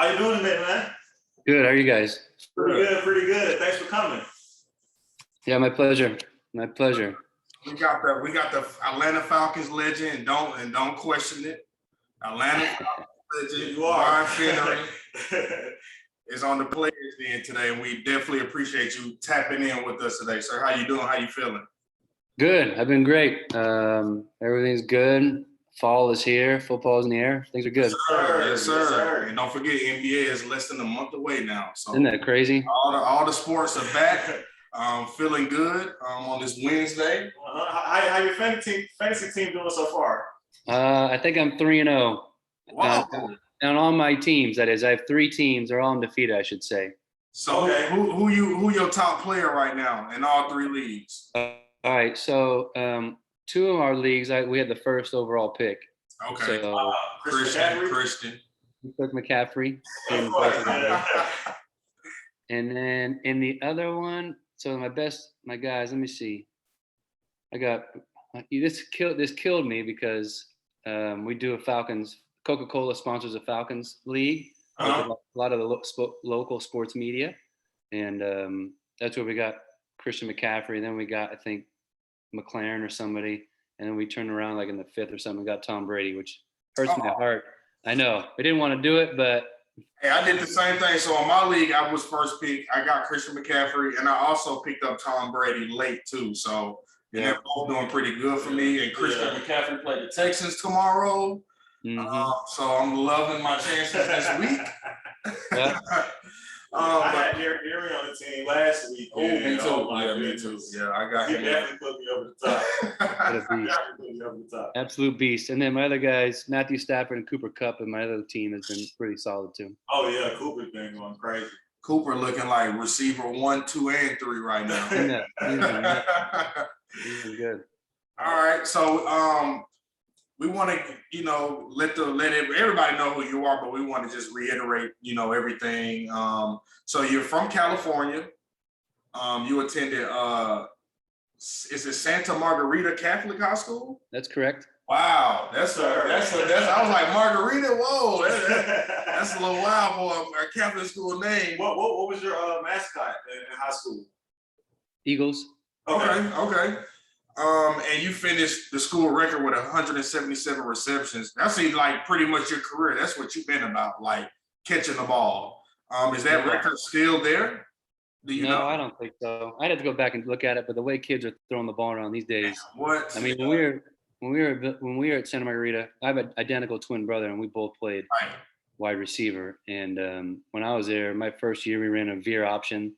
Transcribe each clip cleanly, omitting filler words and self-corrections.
How you doing today, man? Good. How are you guys? Pretty good, pretty good. Thanks for coming. Yeah, my pleasure. My pleasure. We got the Atlanta Falcons legend, and don't question it. Atlanta Falcons legend, You are. Brian Finneran is on the players end today, and we definitely appreciate you tapping in with us today, sir. How you doing? How you feeling? Good. I've been great. Everything's good. Fall is here. Football's in the air. Things are good. Yes, sir. And don't forget, NBA is less than a month away now. So Isn't that crazy? all the sports are back. Feeling good on this Wednesday. How your fantasy team doing so far? I think I'm 3-0. Wow. And on my teams, that is, I have 3 teams. They're all undefeated, I should say. So Okay. who your top player right now in all 3 leagues? All right. So 2 of our leagues, we had the first overall pick. Okay. So Christian. we took McCaffrey. And then in the other one, so my guys, let me see. I got this killed me because we do a Falcons. Coca-Cola sponsors a Falcons league. Uh-huh. A lot of the local sports media, and that's where we got Christian McCaffrey. Then we got, I think, McLaren or somebody, and then we turned around like in the 5th or something. We got Tom Brady, which hurts my heart. I know I didn't want to do it, but Hey, I did the same thing. So in my league, I was first pick. I got Christian McCaffrey, and I also picked up Tom Brady late too. So they're both doing pretty good for me. And Christian McCaffrey played the Texans tomorrow. So I'm loving my chances this week. Yeah. I had Jerry on the team last week. Me too. Oh my Me goodness. too. Yeah, I got He him. definitely put me over the top. What a beast. Definitely put me over the top. Absolute beast. And then my other guys, Matthew Stafford and Cooper Kupp, and my other team has been pretty solid too. Oh yeah, Cooper's been going crazy. Cooper looking like receiver 1, 2, and 3 right now. He's been good. All right, so we want to, let everybody know who you are, but we want to just reiterate, everything. So you're from California. You attended, is it Santa Margarita Catholic High School? That's correct. Wow, that's I was like, Margarita. Whoa, that's a little wild for a Catholic school name. What was your mascot in high school? Eagles. Okay. And you finished the school record with 177 receptions. That seems like pretty much your career. That's what you've been about, like catching the ball. Is that record still there? Do you know? I don't think so. I'd have to go back and look at it, but the way kids are throwing the ball around these days. What? I mean, when we were at Santa Margarita, I have an identical twin brother, and we both played wide receiver. And when I was there, my first year, we ran a veer option,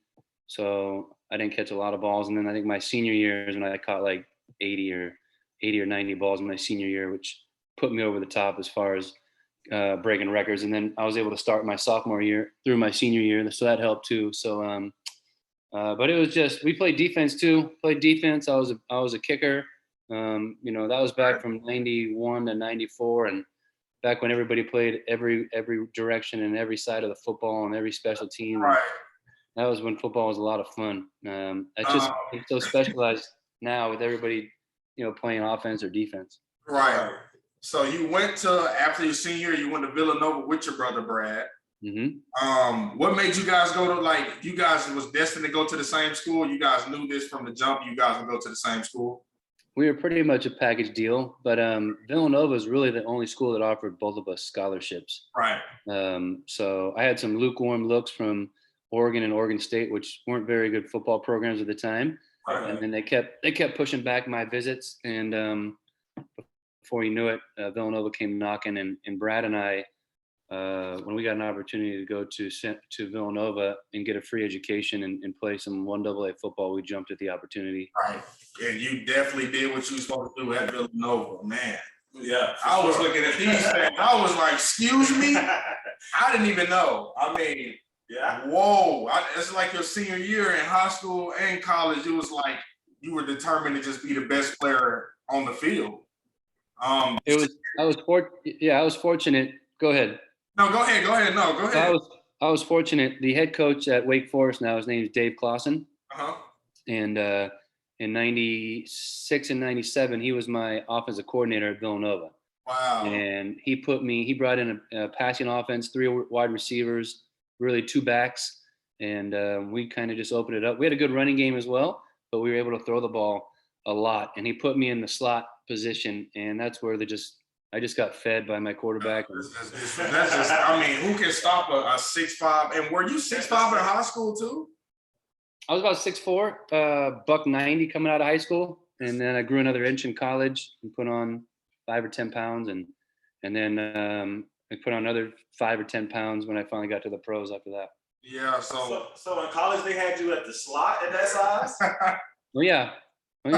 so I didn't catch a lot of balls. And then I think my senior year is when I caught like 80 or 90 balls in my senior year, which put me over the top as far as breaking records. And then I was able to start my sophomore year through my senior year, so that helped too. So, but it was just, we played defense too. Played defense. I was a kicker. That was back from 91 to 94, and back when everybody played every direction and every side of the football and every special team. Right. That was when football was a lot of fun. It's so specialized now with everybody, playing offense or defense. Right. So you went to, after your senior year, you went to Villanova with your brother Brad. Mm-hmm. What made you guys go to, you guys was destined to go to the same school? You guys knew this from the jump, you guys would go to the same school? We were pretty much a package deal, but Villanova is really the only school that offered both of us scholarships. Right. So I had some lukewarm looks from Oregon and Oregon State, which weren't very good football programs at the time. Right. And then they kept pushing back my visits, and before you knew it, Villanova came knocking, and Brad and I, when we got an opportunity to go to Villanova and get a free education and play some 1AA football, we jumped at the opportunity. Right. And you definitely did what you were supposed to do at Villanova, man. Yeah. I was looking at these things. I was like, excuse me? I didn't even know. I mean, yeah. Whoa. It's like your senior year in high school and college. It was like you were determined to just be the best player on the field. I was fortunate. Go ahead. No, go ahead. No, go ahead. I was fortunate. The head coach at Wake Forest now, his name is Dave Clausen. Uh-huh. And in 96 and 97, he was my offensive coordinator at Villanova. Wow. And he brought in a passing offense, 3 wide receivers, really 2 backs. And we kind of just opened it up. We had a good running game as well, but we were able to throw the ball a lot. And he put me in the slot position. And that's where I just got fed by my quarterback. That's just, I mean, who can stop a 6'5"? And were you 6'5" in high school too? I was about 6'4", buck 90 coming out of high school. And then I grew another inch in college and put on 5 or 10 pounds. And then I put on another 5 or 10 pounds when I finally got to the pros after that. Yeah. So in college, they had you at the slot at that size? Oh yeah. It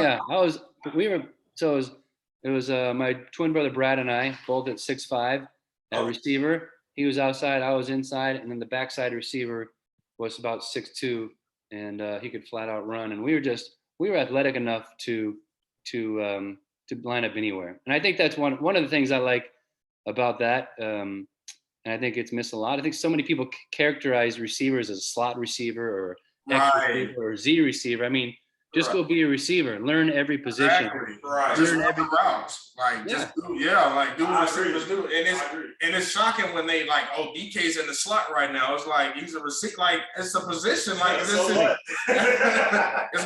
was my twin brother Brad and I, both at 6'5" at receiver. He was outside, I was inside, and then the backside receiver was about 6'2", and he could flat out run. And we were athletic enough to line up anywhere. And I think that's one of the things I like about that. And I think it's missed a lot. I think so many people characterize receivers as a slot receiver or X receiver or Z receiver. I mean, just go be a receiver. Learn every position. Exactly. Right. Just run the routes. Like do what receivers do. And it's shocking when they like, oh, DK's in the slot right now. It's like he's a receiver. Like it's a position. Like it's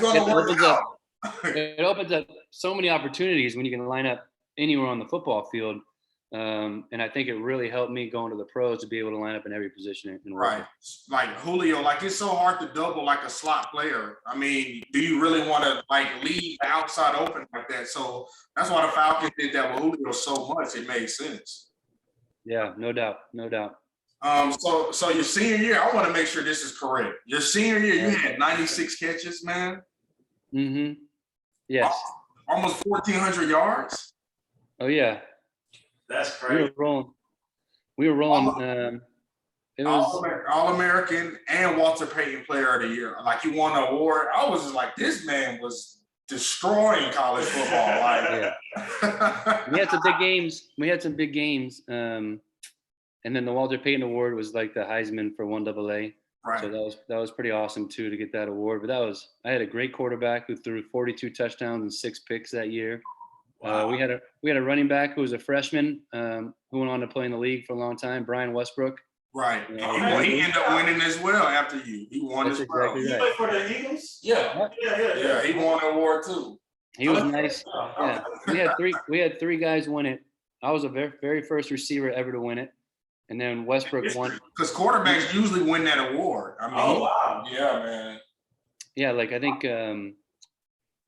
going to work out. It opens up so many opportunities when you can line up anywhere on the football field. And I think it really helped me going to the pros to be able to line up in every position. Right. Like Julio, like it's so hard to double like a slot player. I mean, do you really want to like leave the outside open like that? So that's why the Falcons did that with Julio so much. It made sense. Yeah, no doubt. So your senior year, I want to make sure this is correct. Your senior year, you had 96 catches, man. Mm-hmm. Yes. Almost 1,400 yards. Oh yeah. That's crazy. We were rolling. It was All-American and Walter Payton Player of the Year. Like you won an award. I was just like, this man was destroying college football. Like, we had some big games. And then the Walter Payton Award was like the Heisman for 1AA. Right. So that was pretty awesome too to get that award. But I had a great quarterback who threw 42 touchdowns and 6 picks that year. Wow. We had a running back who was a freshman who went on to play in the league for a long time, Brian Westbrook. Right. He ended up winning as well after you. He won as well. Exactly right. He played for the Eagles? Yeah. He won an award too. He was nice. Yeah. We had 3 guys win it. I was the very first receiver ever to win it. And then Westbrook won. Because quarterbacks usually win that award. I mean, wow. Yeah, man. Yeah, like I think you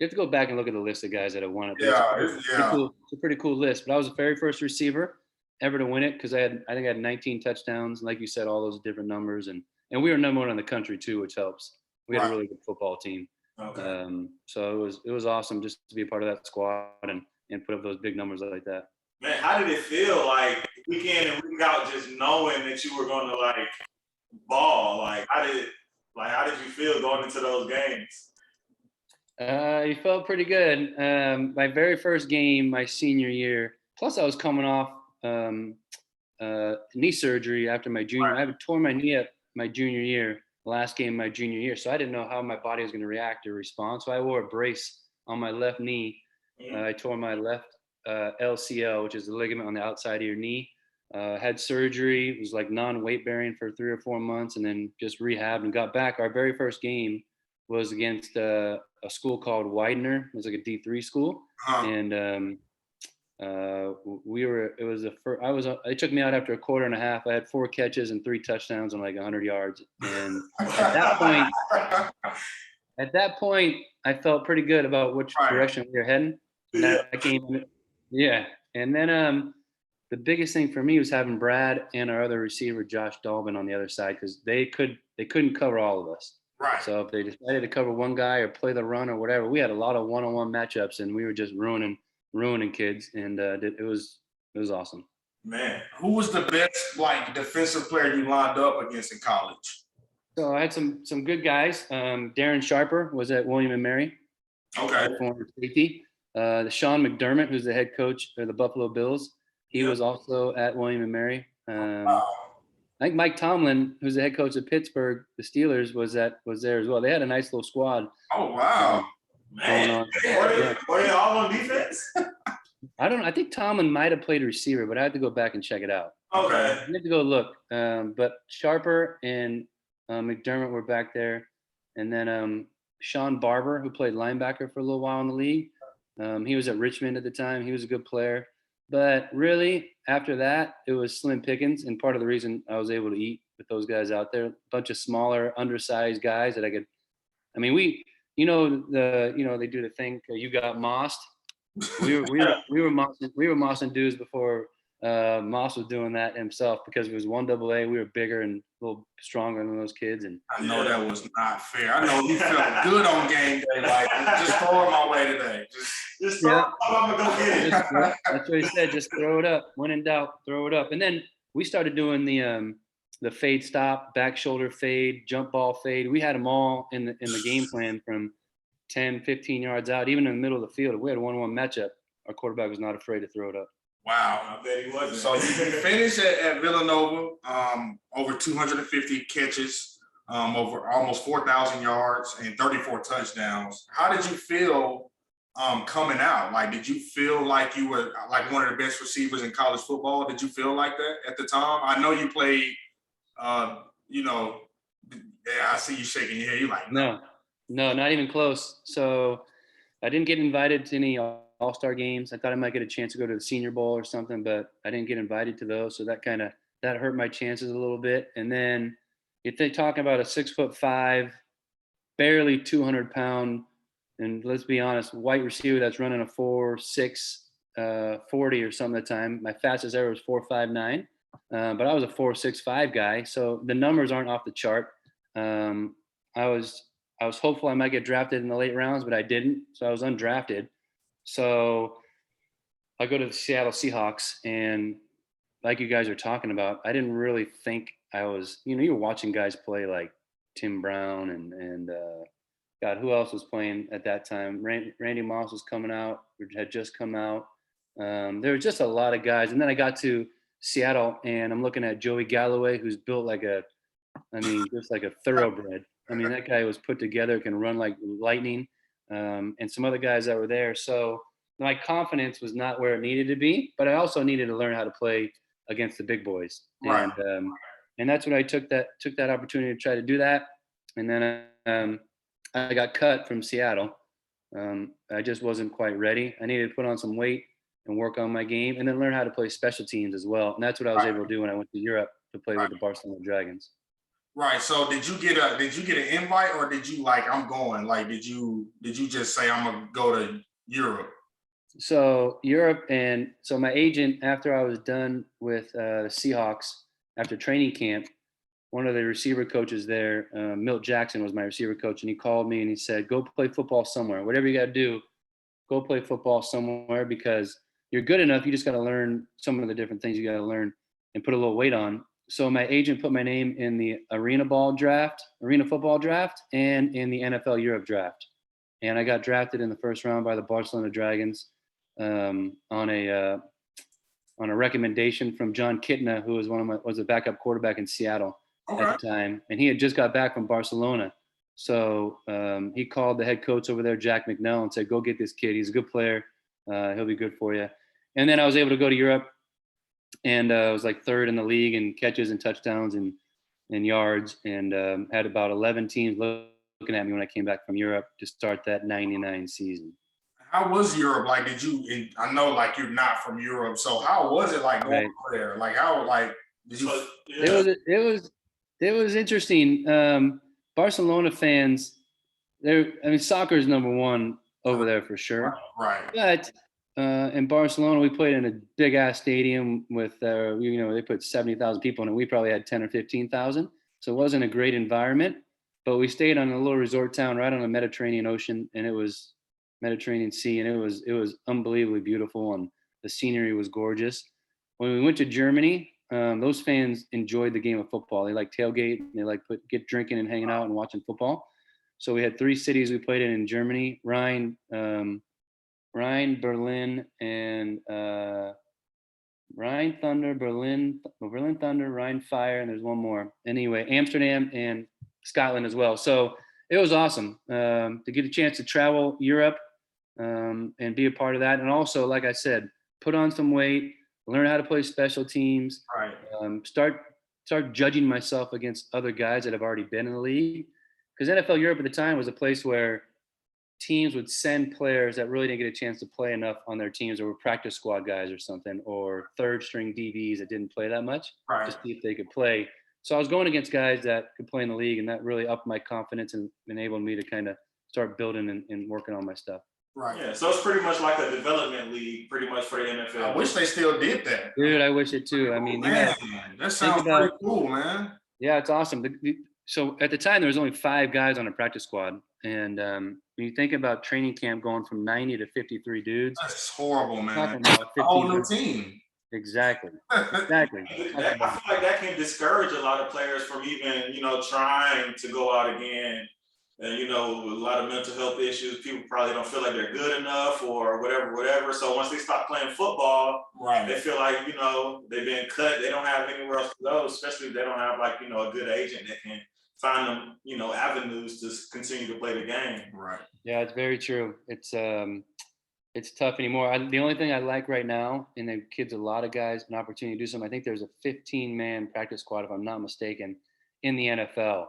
have to go back and look at the list of guys that have won it. It's a pretty cool list. But I was the very first receiver ever to win it because I think I had 19 touchdowns. And like you said, all those different numbers. And we were number 1 in the country too, which helps. We had a really good football team. Okay. So it was awesome just to be a part of that squad and put up those big numbers like that. Man, how did it feel like week in and week out just knowing that you were going to like ball? Like how did you feel going into those games? It felt pretty good. My very first game, my senior year. Plus, I was coming off knee surgery after my junior. I tore my knee up my junior year, last game of my junior year. So I didn't know how my body was going to react or respond. So I wore a brace on my left knee. I tore my left LCL, which is the ligament on the outside of your knee. Had surgery. It was like non-weight bearing for 3 or 4 months, and then just rehabbed and got back. Our very first game was against a school called Widener. It was like a D3 school, and it took me out after a quarter and a half. I had 4 catches and 3 touchdowns and like 100 yards. And at that point, I felt pretty good about which direction we were heading. And then the biggest thing for me was having Brad and our other receiver, Josh Dalvin, on the other side because they couldn't cover all of us. Right. So if they decided to cover one guy or play the run or whatever, we had a lot of one-on-one matchups, and we were just ruining kids, and it was awesome. Man, who was the best like defensive player you lined up against in college? So I had some good guys. Darren Sharper was at William & Mary. Okay. Former safety. Sean McDermott, who's the head coach of the Buffalo Bills, he was also at William & Mary. I think Mike Tomlin, who's the head coach of Pittsburgh, the Steelers, was there as well. They had a nice little squad. Oh wow! Man, were they all on defense? I think Tomlin might have played receiver, but I have to go back and check it out. Okay. I have to go look. But Sharper and McDermott were back there, and then Sean Barber, who played linebacker for a little while in the league. He was at Richmond at the time. He was a good player. But really, after that, it was slim pickings. And part of the reason I was able to eat with those guys out there, a bunch of smaller, undersized guys that I could. I mean, they do the thing. You got mossed. We were mossing dudes before Moss was doing that himself because it was 1AA. We were bigger and a little stronger than those kids. And I know that was not fair. I know he felt good on game day. Like, just throw it my way today. Just throw it. I'm gonna go get it. That's what he said. Just throw it up. When in doubt, throw it up. And then we started doing the fade stop, back shoulder fade, jump ball fade. We had them all in the game plan from 10, 15 yards out, even in the middle of the field. If we had a 1-1 matchup, our quarterback was not afraid to throw it up. Wow. I bet he wasn't. So you finished at Villanova, over 250 catches, over almost 4,000 yards and 34 touchdowns. How did you feel coming out? Like, did you feel like you were like one of the best receivers in college football? Did you feel like that at the time? I know you played, I see you shaking your head. You're like, no, not even close. So I didn't get invited to any all-star games. I thought I might get a chance to go to the Senior Bowl or something, but I didn't get invited to those. So that hurt my chances a little bit. And then if they're talking about a 6'5", barely 200-pound, and let's be honest, white receiver that's running a 4.6 40 or something at the time. My fastest ever was 4.59, but I was a 4.65 guy. So the numbers aren't off the chart. I was hopeful I might get drafted in the late rounds, but I didn't. So I was undrafted. So I go to the Seattle Seahawks, and like you guys are talking about, I didn't really think I was, you were watching guys play like Tim Brown and God, who else was playing at that time? Randy Moss was coming out, had just come out. There were just a lot of guys. And then I got to Seattle, and I'm looking at Joey Galloway, who's built just like a thoroughbred. I mean, that guy was put together, can run like lightning, and some other guys that were there. So my confidence was not where it needed to be, but I also needed to learn how to play against the big boys. Right. And that's when I took that opportunity to try to do that. And then I got cut from Seattle. I just wasn't quite ready. I needed to put on some weight and work on my game, and then learn how to play special teams as well. And that's what I was able to do when I went to Europe to play with the Barcelona Dragons. Right. So did you get an invite, or did you I'm going? Like, did you just say I'm gonna go to Europe? So Europe, and so my agent, after I was done with the Seahawks, after training camp, one of the receiver coaches there, Milt Jackson, was my receiver coach, and he called me and he said, "Go play football somewhere. Whatever you got to do, go play football somewhere, because you're good enough. You just got to learn some of the different things you got to learn and put a little weight on." So my agent put my name in the arena football draft, and in the NFL Europe draft. And I got drafted in the first round by the Barcelona Dragons on a recommendation from John Kitna, who was a backup quarterback in Seattle at the time. And he had just got back from Barcelona. So he called the head coach over there, Jack McNell, and said, "Go get this kid. He's a good player. He'll be good for you." And then I was able to go to Europe. And I was like third in the league in catches and touchdowns and yards, and had about 11 teams looking at me when I came back from Europe to start that 99 season. How was Europe? Like, I know you're not from Europe, so how was it going over there? Like, how, did you? It was interesting. Barcelona fans, soccer is number one over there for sure. Right. But in Barcelona, we played in a big ass stadium with, they put 70,000 people in it. We probably had 10 or 15,000. So it wasn't a great environment, but we stayed on a little resort town right on the Mediterranean Ocean, and it was Mediterranean Sea, and it was unbelievably beautiful, and the scenery was gorgeous. When we went to Germany, those fans enjoyed the game of football. They like tailgate, and they get drinking and hanging out and watching football. So we had 3 cities we played in Germany: Rhine, Berlin, and Rhine Thunder, Berlin Thunder, Rhine Fire, and there's one more. Anyway, Amsterdam and Scotland as well. So it was awesome to get a chance to travel Europe. and be a part of that. And also, like I said, put on some weight, learn how to play special teams, Right. Start judging myself against other guys that have already been in the league. Because NFL Europe at the time was a place where teams would send players that really didn't get a chance to play enough on their teams, or were practice squad guys or something, or third string DBs that didn't play that much, Right. to see if they could play. So I was going against guys that could play in the league, and that really upped my confidence and enabled me to kind of start building and working on my stuff. Right. Yeah, so it's pretty much like a development league, pretty much for the NFL. I wish they still did that. Dude, I wish it too. I mean, Man, that sounds pretty cool, man. Yeah, it's awesome. So at the time, there was only 5 guys on a practice squad. And when you think about training camp going from 90 to 53 dudes. That's horrible, man. Talking about a whole new team. Exactly. I feel like that can discourage a lot of players from even, trying to go out again. And, a lot of mental health issues. People probably don't feel like they're good enough or whatever. So once they stop playing football, right, they feel like, they've been cut. They don't have anywhere else to go, especially if they don't have like, a good agent that can find them, avenues to continue to play the game. Right. Yeah, it's very true. It's tough anymore. The only thing I like right now, and it gives a lot of guys an opportunity to do something. I think there's a 15-man practice squad, if I'm not mistaken, in the NFL.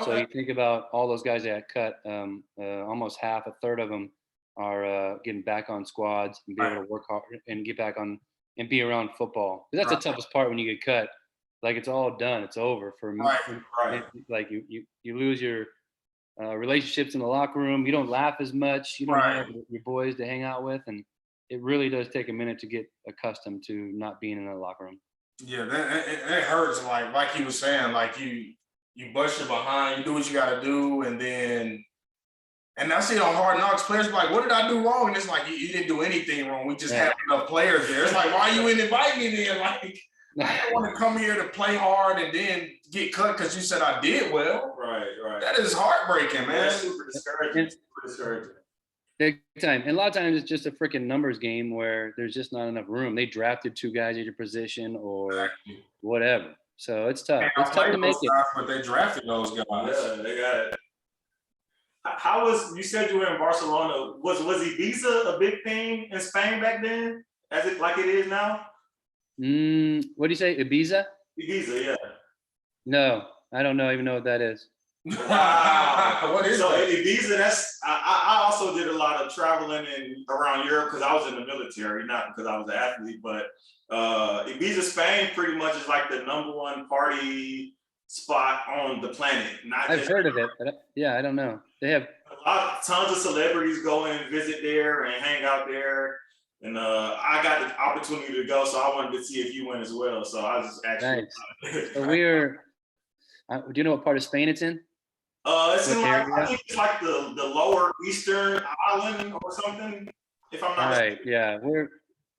Okay. So you think about all those guys that got cut, almost half, a third of them are getting back on squads and be able to work hard and get back on and be around football. Because that's the toughest part when you get cut. Like, it's all done. It's over for me. Right. Like you lose your relationships in the locker room. You don't laugh as much. You don't have your boys to hang out with. And it really does take a minute to get accustomed to not being in the locker room. Yeah, that hurts. Like he was saying, like you bust your behind, you do what you got to do, and I see it on Hard Knocks, players be like, what did I do wrong? And it's like, you didn't do anything wrong. We just have enough players there. It's like, why you ain't invite me then? Like, I don't want to come here to play hard and then get cut because you said I did well. Right. That is heartbreaking, man. That's super discouraging. Big time. And a lot of times it's just a freaking numbers game where there's just not enough room. They drafted 2 guys at your position or whatever. So it's tough. It's tough to make it. But they drafted those guys. Yeah, they got it. How was, you said you were in Barcelona. Was Ibiza a big thing in Spain back then? As it like it is now? What do you say? Ibiza? Ibiza, yeah. No, I don't even know what that is. Wow. What is so that? Ibiza, I also did a lot of traveling around Europe because I was in the military, not because I was an athlete, but Ibiza, Spain pretty much is like the #1 party spot on the planet. I've heard of it, but I don't know. They have tons of celebrities go and visit there and hang out there. And I got the opportunity to go, so I wanted to see if you went as well. So I was just actually. Nice. So do you know what part of Spain it's in? It's in I think it's like the lower eastern island or something, if I'm not mistaken.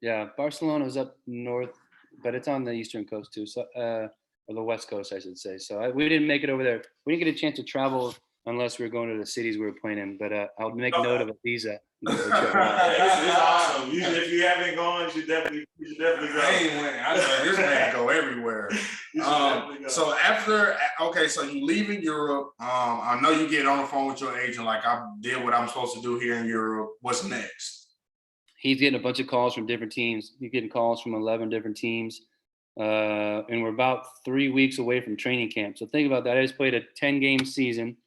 Yeah, Barcelona's up north, but it's on the eastern coast too, so or the west coast, I should say. So we didn't make it over there. We didn't get a chance to travel unless we were going to the cities we were playing in. But I'll make note of Ibiza. It's awesome. If you haven't gone, you should definitely go. I know this man go everywhere. So so you leaving Europe. I know you get on the phone with your agent, like I did what I'm supposed to do here in Europe. What's next? He's getting a bunch of calls from different teams. He's getting calls from 11 different teams. And we're about 3 weeks away from training camp. So think about that. I just played a 10-game season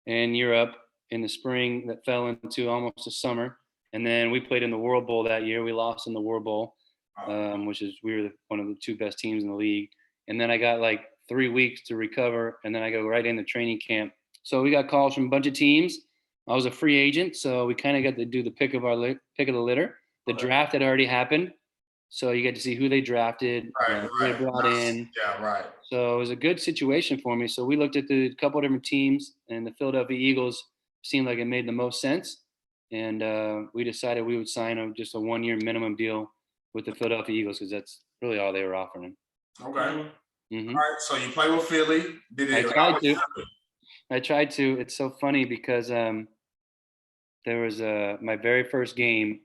in Europe in the spring that fell into almost the summer. And then we played in the World Bowl that year. We lost in the World Bowl, which is, we were one of the 2 best teams in the league. And then I got like 3 weeks to recover, and then I go right into training camp. So we got calls from a bunch of teams. I was a free agent, so we kind of got to do the pick of the litter. The draft had already happened, so you get to see who they drafted, who they brought in. Yeah, right. So it was a good situation for me. So we looked at a couple of different teams, and the Philadelphia Eagles seemed like it made the most sense. And we decided we would sign just a 1-year minimum deal with the Philadelphia Eagles because that's really all they were offering. Okay. Mm-hmm. All right. So you play with Philly. I tried to. It's so funny because there was my very first game.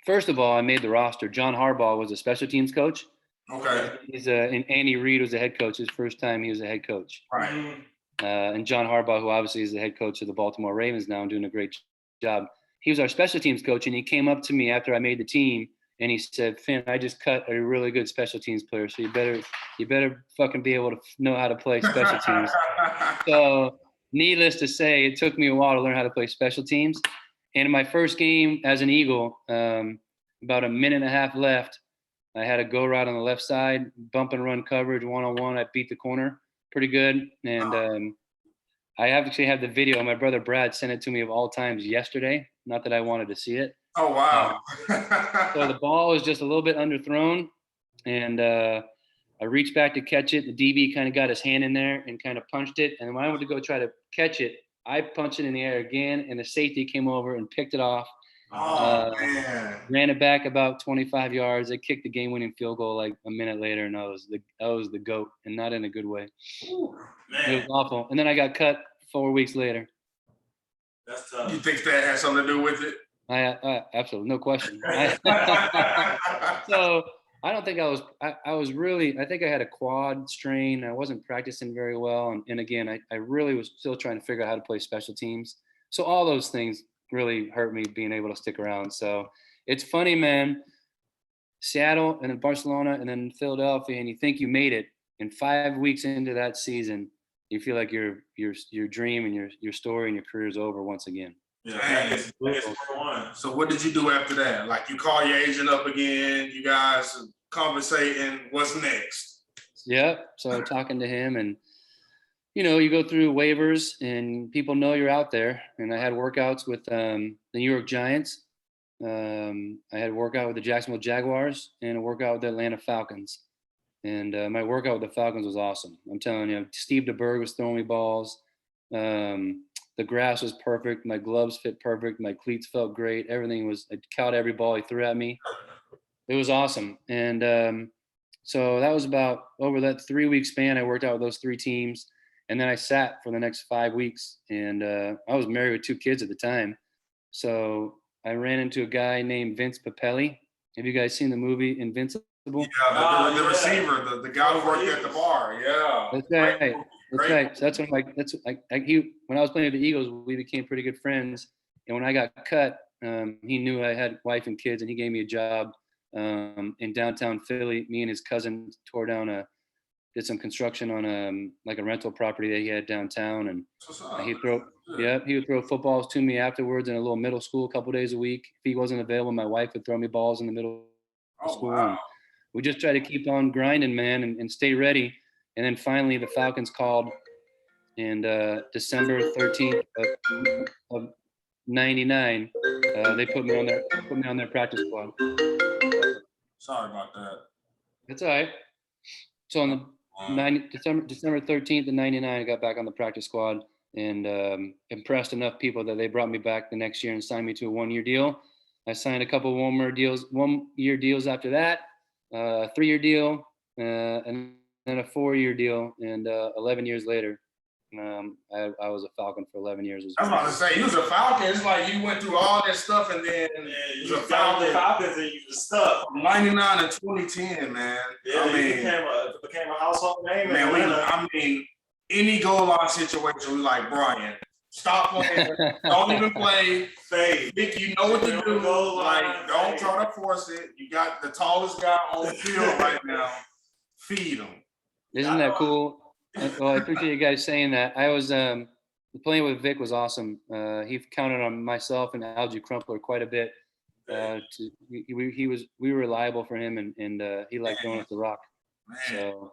First of all, I made the roster. John Harbaugh was a special teams coach. Okay. And Andy Reid was the head coach. His first time he was a head coach. Right. And John Harbaugh, who obviously is the head coach of the Baltimore Ravens now and doing a great job. he was our special teams coach, and he came up to me after I made the team, and he said, "Finn, I just cut a really good special teams player, so you better fucking be able to know how to play special teams." So, needless to say, it took me a while to learn how to play special teams. And in my first game as an Eagle, about a minute and a half left, I had a go route on the left side, bump and run coverage, one-on-one. I beat the corner pretty good, and I actually have the video. My brother Brad sent it to me of all times yesterday. Not that I wanted to see it. Oh, wow. So the ball was just a little bit underthrown, and I reached back to catch it. The DB kind of got his hand in there and kind of punched it. And when I went to go try to catch it, I punched it in the air again, and the safety came over and picked it off. Oh, man. Ran it back about 25 yards. They kicked the game-winning field goal like a minute later, and I was the GOAT, and not in a good way. Ooh, it was awful. And then I got cut 4 weeks later. That's tough. You think that has something to do with it? I absolutely, no question. So I don't think I think I had a quad strain. I wasn't practicing very well. And again, I really was still trying to figure out how to play special teams. So all those things really hurt me being able to stick around. So it's funny, man. Seattle and then Barcelona and then Philadelphia, and you think you made it. And 5 weeks into that season, you feel like your dream and your story and your career is over once again. Yeah, so what did you do after that? Like, you call your agent up again, you guys conversating, what's next? Yeah, so talking to him, and you go through waivers and people know you're out there. And I had workouts with the New York Giants. I had a workout with the Jacksonville Jaguars and a workout with the Atlanta Falcons. And my workout with the Falcons was awesome. I'm telling you, Steve DeBerg was throwing me balls. The grass was perfect. My gloves fit perfect. My cleats felt great. Everything was, I caught every ball he threw at me. It was awesome. And so that was about, over that 3-week span, I worked out with those 3 teams. And then I sat for the next 5 weeks. And I was married with 2 kids at the time. So I ran into a guy named Vince Papelli. Have you guys seen the movie Invincible? Yeah, the receiver, the guy who worked at the bar. Yeah. That's right. That's right. So that's when I was playing with the Eagles, we became pretty good friends. And when I got cut, he knew I had wife and kids, and he gave me a job in downtown Philly. Me and his cousin did some construction on like a rental property that he had downtown, and he would throw footballs to me afterwards in a little middle school a couple days a week. If he wasn't available, my wife would throw me balls in the middle school. Wow. And we just try to keep on grinding, man, and stay ready. And then finally, the Falcons called, and December 13th of '99, they put me on their practice squad. Sorry about that. That's all right. So on the December 13th of '99, I got back on the practice squad, and impressed enough people that they brought me back the next year and signed me to a 1-year deal. I signed a couple 1-year deals after that, a 3-year deal, and then a 4-year deal, and 11 years later, I was a Falcon for 11 years. I was about to say, you was a Falcon. It's like you went through all that stuff, and then you was a Falcon. Falcons, and you was stuck. 99 and 2010, man. Yeah, I mean, became a household name. Man, any goal line situation, we like, Brian, stop playing. Don't even play. Fade. Vic, you know what to do. Like, don't try to force it. You got the tallest guy on the field right now. Feed him. Isn't that cool? Well, I appreciate you guys saying that. I was playing with Vic was awesome. He counted on myself and Algie Crumpler quite a bit. We were reliable for him, and he liked throwing us the rock. Man. So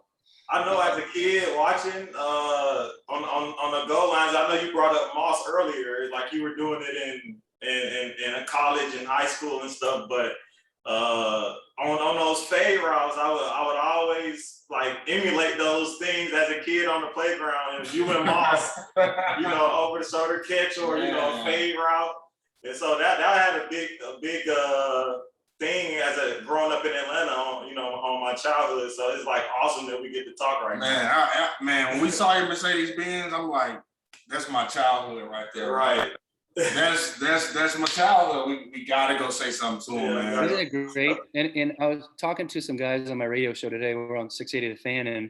I know as a kid watching on the goal lines, I know you brought up Moss earlier, like you were doing it in a college and high school and stuff, but on those fade routes, I would always like emulate those things as a kid on the playground, and you and Moss, over the shoulder catch or a fade route, and so that had a big thing as a growing up in Atlanta on my childhood. So it's like awesome that we get to talk right now. Man, when we saw your Mercedes Benz, I'm like, that's my childhood right there. Right. That's my childhood. We gotta go say something to him, man. Isn't it great? And I was talking to some guys on my radio show today. We're on 680 The Fan, and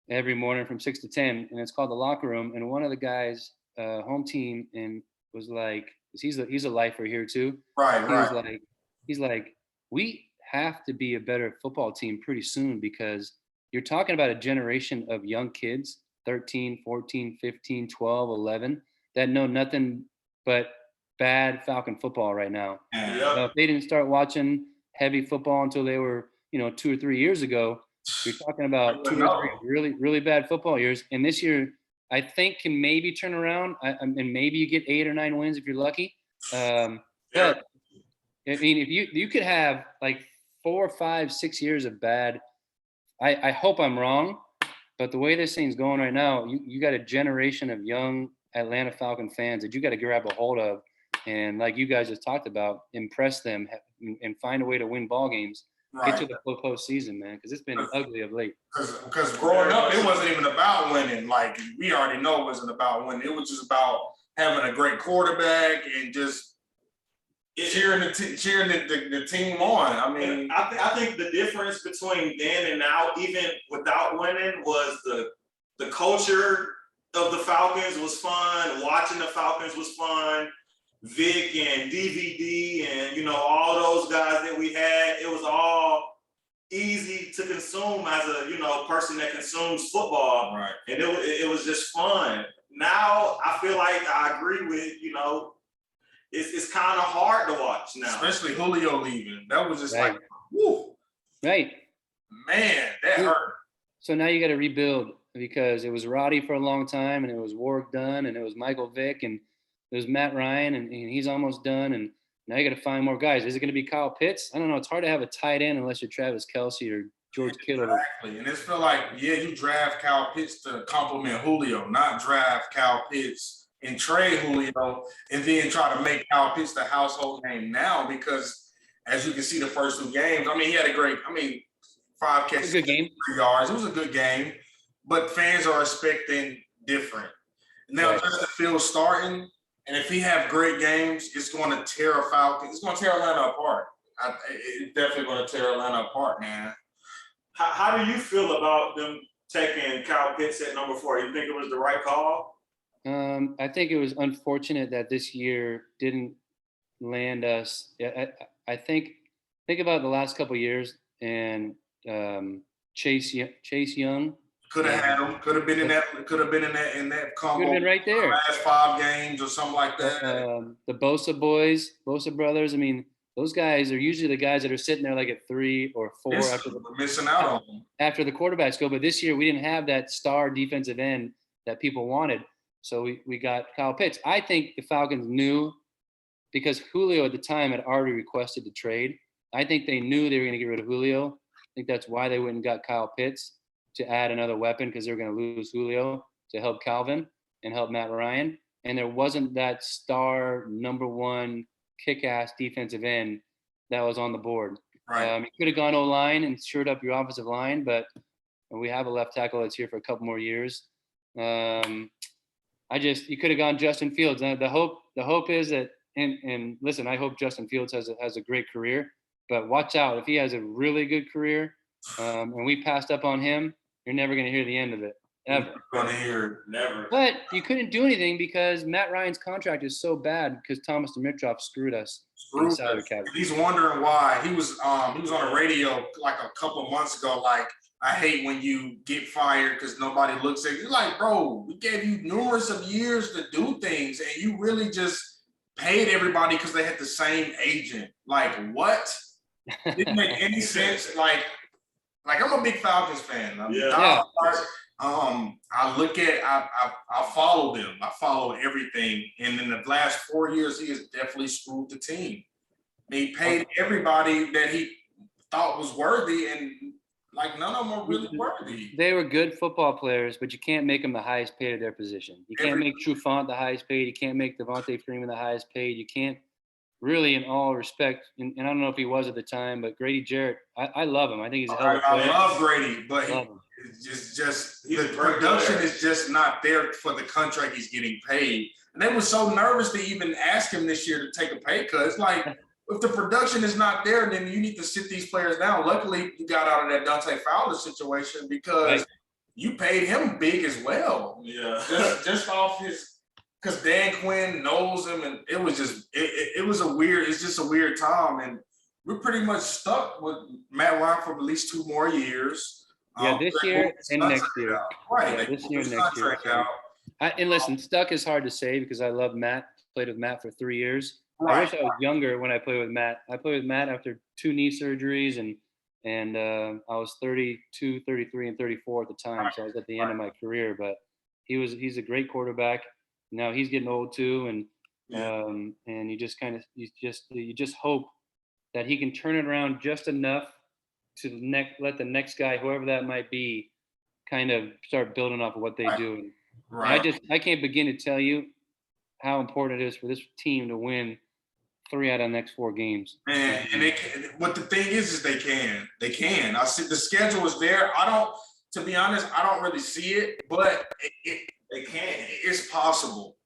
every morning from 6 to 10, and it's called The Locker Room. And one of the guys, home team, and was like, because he's a lifer here too. Right. He's like, we have to be a better football team pretty soon because you're talking about a generation of young kids, 13, 14, 15, 12, 11, that know nothing but bad Falcon football right now. Yeah. If they didn't start watching heavy football until they were, 2 or 3 years ago, you're talking about 2 or 3 really, really bad football years. And this year, I think can maybe turn around, and maybe you get 8 or 9 wins if you're lucky. But I mean, if you could have like 4, 5, 6 years of bad, I hope I'm wrong, but the way this thing's going right now, you got a generation of young Atlanta Falcon fans that you got to grab a hold of, and like you guys just talked about, impress them and find a way to win ball games. Get to the postseason, man, because it's been ugly of late. Because growing up, it wasn't even about winning. Like, we already know it wasn't about winning. It was just about having a great quarterback and just cheering the team on. I mean, I think the difference between then and now, even without winning, was the culture of the Falcons was fun. Watching the Falcons was fun. Vick and DVD and all those guys that we had, it was all easy to consume as a person that consumes football, right? And it was just fun. Now I feel like I agree with it's kind of hard to watch now, especially Julio leaving. That was just right. Like, whoo, right, man, that hurt. So now you got to rebuild because it was Roddy for a long time, and it was Warwick Dunn, and it was Michael Vick, and it was Matt Ryan, and he's almost done. And now you got to find more guys. Is it going to be Kyle Pitts? I don't know. It's hard to have a tight end unless you're Travis Kelce or George Kittle. Exactly. And it's feel like, you draft Kyle Pitts to complement Julio, not draft Kyle Pitts and trade Julio and then try to make Kyle Pitts the household name now, because as you can see the first 2 games, he had 5 catches, 3 yards. It was a good game, but fans are expecting different. Now, Justin Fields starting, and if he have great games, it's going to tear It's going to tear Atlanta apart. It's definitely going to tear Atlanta apart, man. How do you feel about them taking Kyle Pitts at number 4? You think it was the right call? I think it was unfortunate that this year didn't land us. I think about the last couple of years, and Chase Young. Could have had him. Could have been in that. Could have been in that combo. Could have been right there. Last 5 games or something like that. The Bosa boys, Bosa brothers. I mean, those guys are usually the guys that are sitting there like at 3 or 4 missing out on them after the quarterbacks go. But this year we didn't have that star defensive end that people wanted, so we got Kyle Pitts. I think the Falcons knew, because Julio at the time had already requested the trade. I think they knew they were going to get rid of Julio. I think that's why they went and got Kyle Pitts, to add another weapon, because they were going to lose Julio to help Calvin and help Matt Ryan. And there wasn't that star number 1 kick-ass defensive end that was on the board. Right. You could have gone O-line and shored up your offensive line, but we have a left tackle that's here for a couple more years. You could have gone Justin Fields. The hope is that, and listen, I hope Justin Fields has a great career, but watch out if he has a really good career, and we passed up on him. You're never going to hear the end of it, ever. Going to hear never. But you couldn't do anything because Matt Ryan's contract is so bad because Thomas Dimitroff screwed us. He's wondering why. He was on the radio like a couple months ago, like, I hate when you get fired because nobody looks at you. Like, bro, we gave you numerous of years to do things, and you really just paid everybody because they had the same agent. Like, what? Didn't make any sense. Like I'm a big Falcons fan. I follow them. I follow everything. And in the last 4 years, he has definitely screwed the team. He paid everybody that he thought was worthy, and like none of them are really worthy. They were good football players, but you can't make them the highest paid of their position. You can't make Trufant the highest paid. You can't make Devontae Freeman the highest paid. You can't really, in all respect, and I don't know if he was at the time, but Grady Jarrett, I love him. I think he's a hell of a player. I love Grady, but the production is just not there for the contract he's getting paid. And they were so nervous to even ask him this year to take a pay cut. It's like, if the production is not there, then you need to sit these players down. Luckily, you got out of that Dante Fowler situation because you paid him big as well. Yeah. Just off his because Dan Quinn knows him, and it was just it's just a weird time, and we're pretty much stuck with Matt Ryan for at least 2 more years. Yeah, this year and next year. Right. Yeah, this year and next year. And listen, stuck is hard to say because I love Matt. Played with Matt for 3 years. Right. I wish I was younger when I played with Matt. I played with Matt after 2 knee surgeries, and I was 32, 33, and 34 at the time. So I was at the end of my career. But he's a great quarterback. Now he's getting old too, and you just hope that he can turn it around just enough to let the next guy, whoever that might be, kind of start building off of what they do. Right. I can't begin to tell you how important it is for this team to win 3 out of the next 4 games. And they can. What the thing is they can. I see the schedule is there. To be honest, I don't really see it, but they can. It's possible.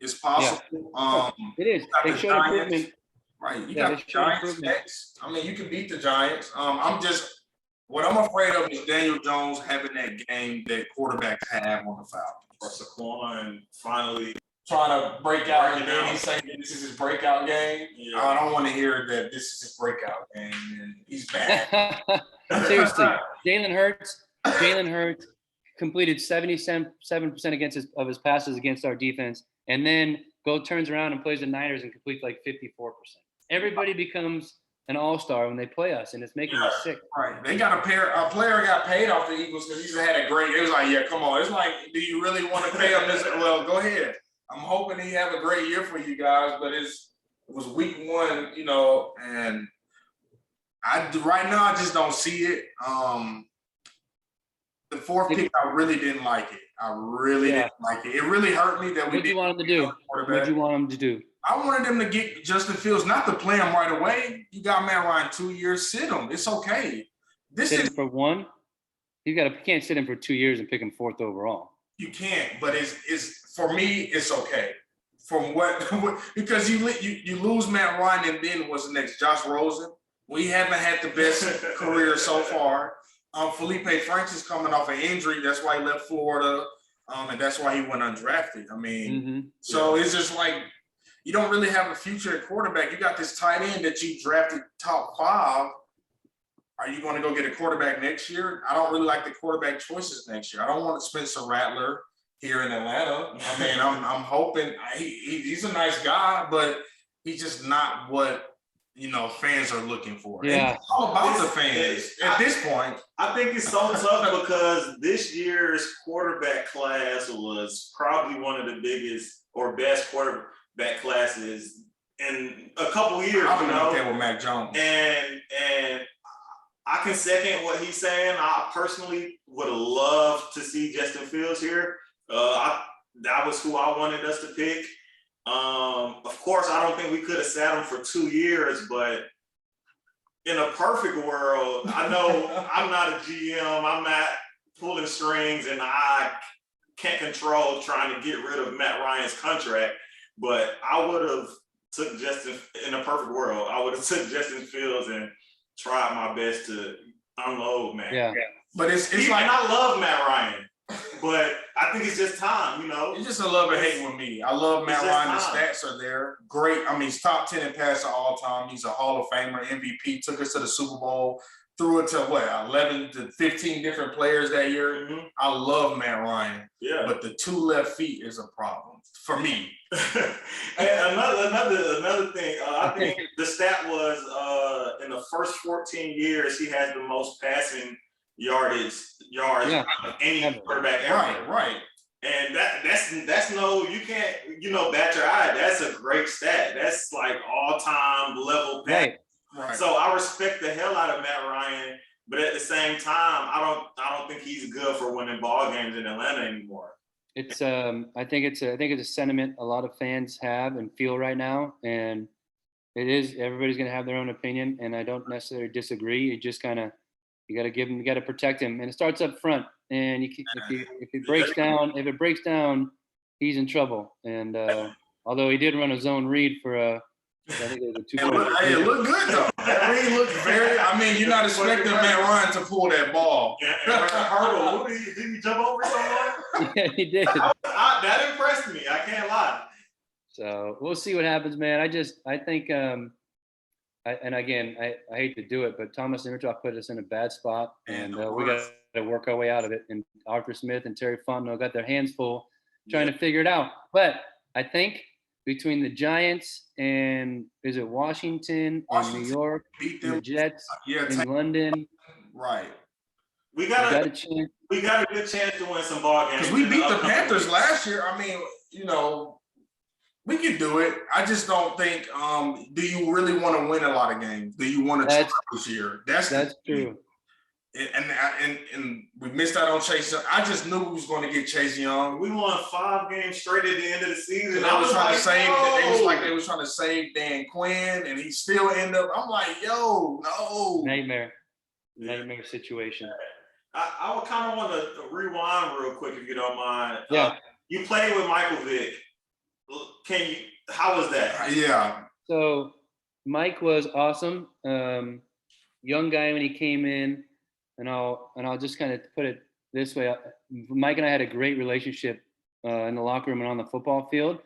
It's possible. Yeah. It is. They showed improvement. Right. You got the Giants next. I mean, you can beat the Giants. What I'm afraid of is Daniel Jones having that game that quarterbacks have on the Falcons. Or Saquon finally trying to break out, and then he's saying this is his breakout game. Yeah. I don't want to hear that this is his breakout game and he's bad. Seriously, Jalen Hurts completed 77% of his passes against our defense, and then turns around and plays the Niners and completes like 54%. Everybody becomes an all-star when they play us, and it's making me sick. Right. They got a player got paid off the Eagles because he's had a great. It was like, yeah, come on. It's like, do you really want to pay him this? Well, go ahead. I'm hoping he have a great year for you guys, but it was week 1, and right now I just don't see it. The 4th pick, I really didn't like it. I really didn't like it. It really hurt me that we didn't. What do you want him to do? What do you want him to do? I wanted them to get Justin Fields, not to play him right away. You got Matt Ryan 2 years, sit him. It's okay. Sit him for 1? You can't sit him for 2 years and pick him 4th overall. You can't, but it's for me, it's okay. From because you lose Matt Ryan, and then what's the next? Josh Rosen. We haven't had the best career so far. Felipe Franks is coming off an injury. That's why he left Florida, and that's why he went undrafted. I mean, so it's just like, you don't really have a future at quarterback. You got this tight end that you drafted top 5. Are you going to go get a quarterback next year? I don't really like the quarterback choices next year. I don't want Spencer Rattler here in Atlanta. I mean, I'm hoping he's a nice guy, but he's just not what fans are looking for. Yeah, it's all about the fans at this point. I think it's so tough because this year's quarterback class was probably one of the biggest or best quarterback classes in a couple years. I've been up there with Mac Jones, and I can second what he's saying. I personally would have loved to see Justin Fields here. That was who I wanted us to pick. Of course, I don't think we could have sat him for 2 years, but in a perfect world, I know I'm not a GM. I'm not pulling strings, and I can't control trying to get rid of Matt Ryan's contract. But I would have took Justin in a perfect world. I would have took Justin Fields and tried my best to unload Matt. Yeah. But it's like, and I love Matt Ryan, but I think it's just time, It's just a love and hate with me. I love Matt Ryan. The stats are there. Great. I mean, he's top 10 in passer all time. He's a Hall of Famer, MVP, took us to the Super Bowl, threw it to 11 to 15 different players that year. Mm-hmm. I love Matt Ryan. Yeah. But the 2 left feet is a problem for me. And another thing, I think the stat was in the first 14 years, he has the most passing yards of any quarterback ever. Right. And that's no, you can't, bat your eye. That's a great stat. That's like all-time level pass. Right. So I respect the hell out of Matt Ryan, but at the same time, I don't think he's good for winning ball games in Atlanta anymore. It's I think it's a sentiment a lot of fans have and feel right now, and it is, everybody's gonna have their own opinion, and I don't necessarily disagree. You just kind of, you got to protect him, and it starts up front. And if it breaks down, he's in trouble. And although he did run a zone read for I think it was a 2 point. It looked good though. That read looked very. I mean, you're not expecting Matt Ryan to pull that ball. Did he jump over someone? Yeah, he did. That impressed me. I can't lie. So we'll see what happens, man. I think, and again, I hate to do it, but Thomas Dimitrov put us in a bad spot, and we got to work our way out of it. And Arthur Smith and Terry Fontenot got their hands full trying to figure it out. But I think between the Giants and is it Washington and New York, beat and them. the Jets in London, Right. We got a chance. We got a good chance to win some ball games. Because we beat the Panthers last year. I mean, you know, we can do it. I just don't think. Do you really want to win a lot of games? Do you want to try this year? That's true. And we missed out on Chase Young. I just knew we was going to get Chase Young. We won 5 games straight at the end of the season. I was trying to save. It was like they was trying to save Dan Quinn, and he still ended up. I'm like, yo, no. Nightmare situation. I would kind of want to rewind real quick if you don't mind. Yeah. You played with Michael Vick. How was that? Yeah. So Mike was awesome. Young guy when he came in, and I'll just kind of put it this way. Mike and I had a great relationship in the locker room and on the football field.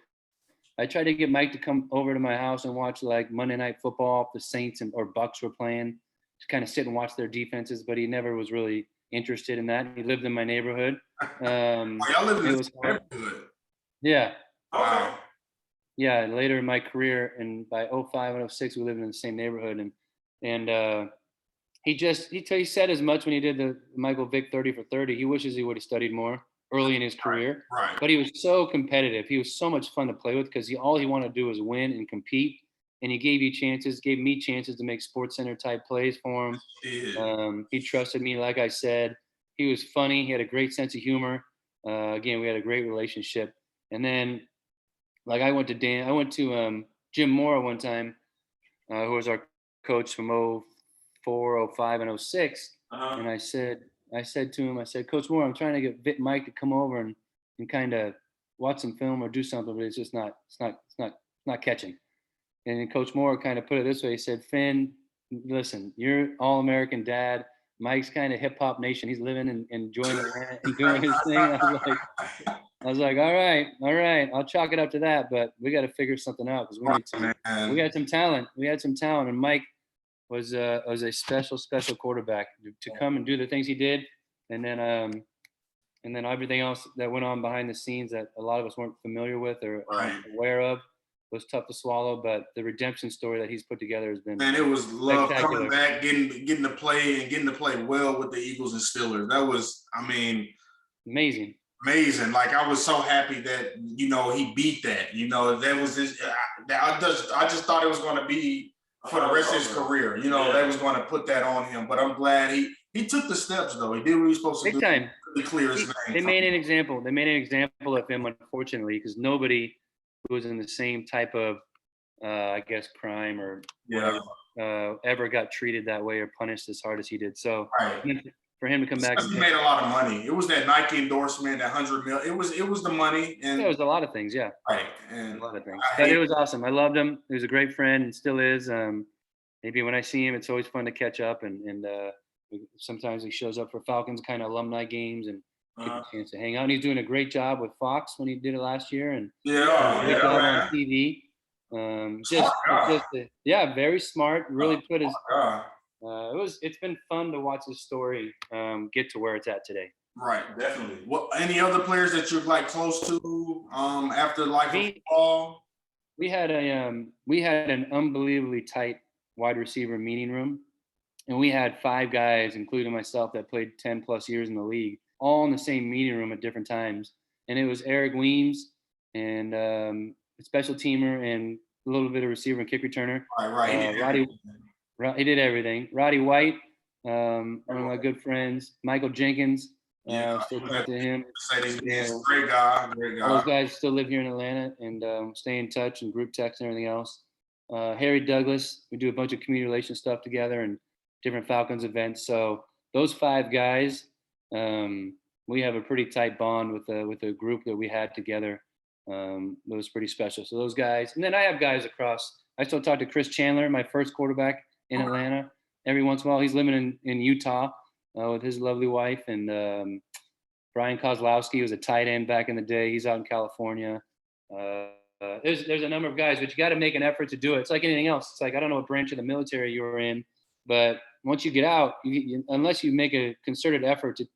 I tried to get Mike to come over to my house and watch like Monday Night Football if the Saints or Bucks were playing, to kind of sit and watch their defenses, but he never was really interested in that. He lived in my neighborhood. Y'all lived in the neighborhood. Yeah. Wow. Yeah. Later in my career, and by 05 and 06, we lived in the same neighborhood, and he said as much when he did the Michael Vick 30 for 30. He wishes he would have studied more early in his career. Right. But he was so competitive. He was so much fun to play with because all he wanted to do was win and compete. And he gave me chances to make SportsCenter type plays for him. Yeah. He trusted me, like I said. He was funny. He had a great sense of humor. Again, we had a great relationship. And then, like I went to Jim Mora one time, who was our coach from 04, 05, and 06. And I said to him, Coach Moore, I'm trying to get Mike to come over and kind of watch some film or do something, but it's just not catching. And then Coach Moore kind of put it this way. He said, Finn, listen, you're All-American dad. Mike's kind of hip hop nation. He's living and enjoying it and doing his thing. I was like, all right. I'll chalk it up to that, but we got to figure something out because we got some talent. We had some talent, and Mike was a special quarterback to come and do the things he did, and then everything else that went on behind the scenes that a lot of us weren't familiar with or aware of was tough to swallow. But the redemption story that he's put together has been it was love coming back, getting to play well with the Eagles and Steelers. That was, amazing. Like I was so happy that he beat that. That was this. I just thought it was going to be for the rest of his career. They was going to put that on him. But I'm glad he took the steps though. He did what he was supposed to do. Big time. To clear his name. They made an example. They made an example of him, unfortunately, because nobody who was in the same type of, crime or whatever, ever got treated that way or punished as hard as he did. So for him to come back, he made a lot of money. It was that Nike endorsement, that $100 million. It was the money, and it was a lot of things. Yeah, right, and a lot of things. But it was awesome. I loved him. He was a great friend and still is. Maybe when I see him, it's always fun to catch up, and sometimes he shows up for Falcons kind of alumni games and get a chance to hang out. And he's doing a great job with Fox when he did it last year, and great job on TV. Very smart. Really put his. It's been fun to watch his story get to where it's at today. Right, definitely. What any other players that you're like close to after life of football? We had an unbelievably tight wide receiver meeting room, and we had 5 guys, including myself, that played 10 plus years in the league, all in the same meeting room at different times. And it was Eric Weems and a special teamer and a little bit of receiver and kick returner. He did everything. Roddy White, one of my good friends. Michael Jenkins. Still talk to him. Great guy. All those guys still live here in Atlanta and stay in touch and group text and everything else. Harry Douglas, we do a bunch of community relations stuff together and different Falcons events. So those 5 guys, we have a pretty tight bond with the group that we had together. It was pretty special. So those guys, and then I have guys across. I still talk to Chris Chandler, my first quarterback in Atlanta. Every once in a while, he's living in Utah with his lovely wife, and Brian Kozlowski was a tight end back in the day. He's out in California. there's a number of guys, but you got to make an effort to do it. It's like anything else. It's like, I don't know what branch of the military you were in, but once you get out, unless you make a concerted effort to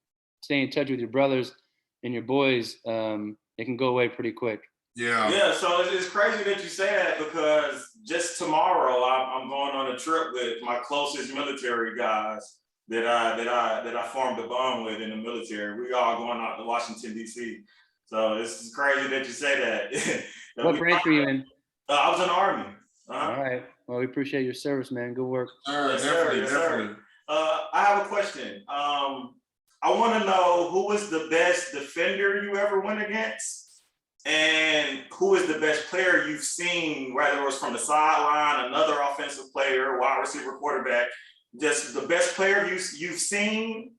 stay in touch with your brothers and your boys, it can go away pretty quick. Yeah. So it's crazy that you say that, because just tomorrow I'm going on a trip with my closest military guys that I formed a bond with in the military. We all going out to Washington D.C. So it's crazy that you say that. What branch were you in? I was in the Army. All right. Well, we appreciate your service, man. Good work. Definitely. I have a question. I want to know who is the best defender you ever went against, and who is the best player you've seen, whether it was from the sideline, another offensive player, wide receiver, quarterback, just the best player you've seen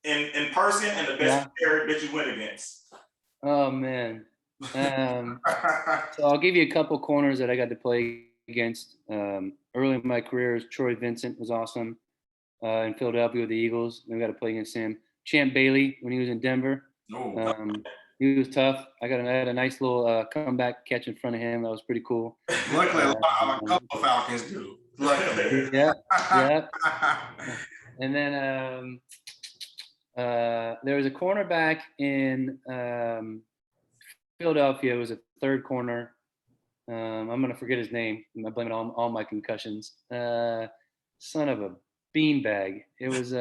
in person, and the best player that you went against. Oh, man. So I'll give you a couple corners that I got to play against. Early in my career, Troy Vincent was awesome in Philadelphia with the Eagles. We got to play against him. Champ Bailey when he was in Denver. He was tough. I had a nice little comeback catch in front of him. That was pretty cool. Luckily, a couple of Falcons do. Luckily. Yeah. And then there was a cornerback in Philadelphia. It was a third corner. I'm going to forget his name. I blame it on all my concussions. Son of a beanbag. It was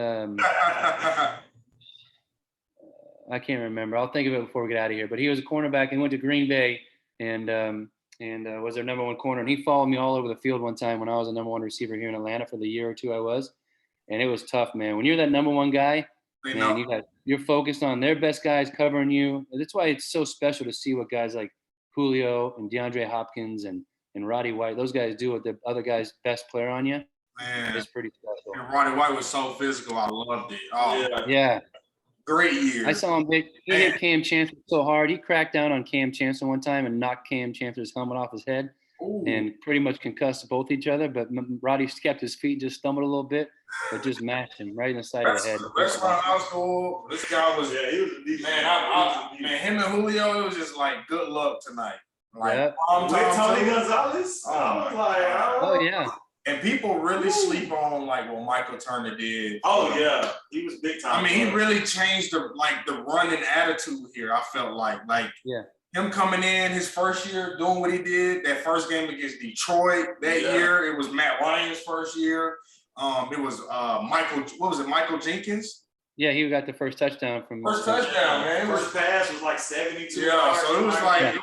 I can't remember. I'll think of it before we get out of here. But he was a cornerback and went to Green Bay and was their number one corner. And he followed me all over the field one time when I was a number one receiver here in Atlanta for the year or two I was. And it was tough, man. When you're that number one guy, man, you're focused on their best guys covering you. That's why it's so special to see what guys like Julio and DeAndre Hopkins and Roddy White, those guys do what the other guy's best player on you. Man, it's pretty special. And Roddy White was so physical. I loved it. Oh, yeah. Great year. I saw him he hit Cam Chancellor so hard. He cracked down on Cam Chancellor one time and knocked Cam Chancellor's helmet off his head. Ooh. And pretty much concussed both each other. But Roddy kept his feet, just stumbled a little bit, but just mashed him right in the side of the head. Restaurant high school. This guy was, he was a decent man. Him and Julio, it was just like good luck tonight. Like with Tony Gonzalez. Oh yeah. And people really sleep on like what Michael Turner did. Oh yeah, he was big time. I mean, he really changed the running attitude here. I felt like him coming in his first year, doing what he did. That first game against Detroit that year, it was Matt Ryan's first year. It was Michael Jenkins? Yeah, he got the first touchdown from first touchdown, man. First pass was like 72 yards. Yeah, so it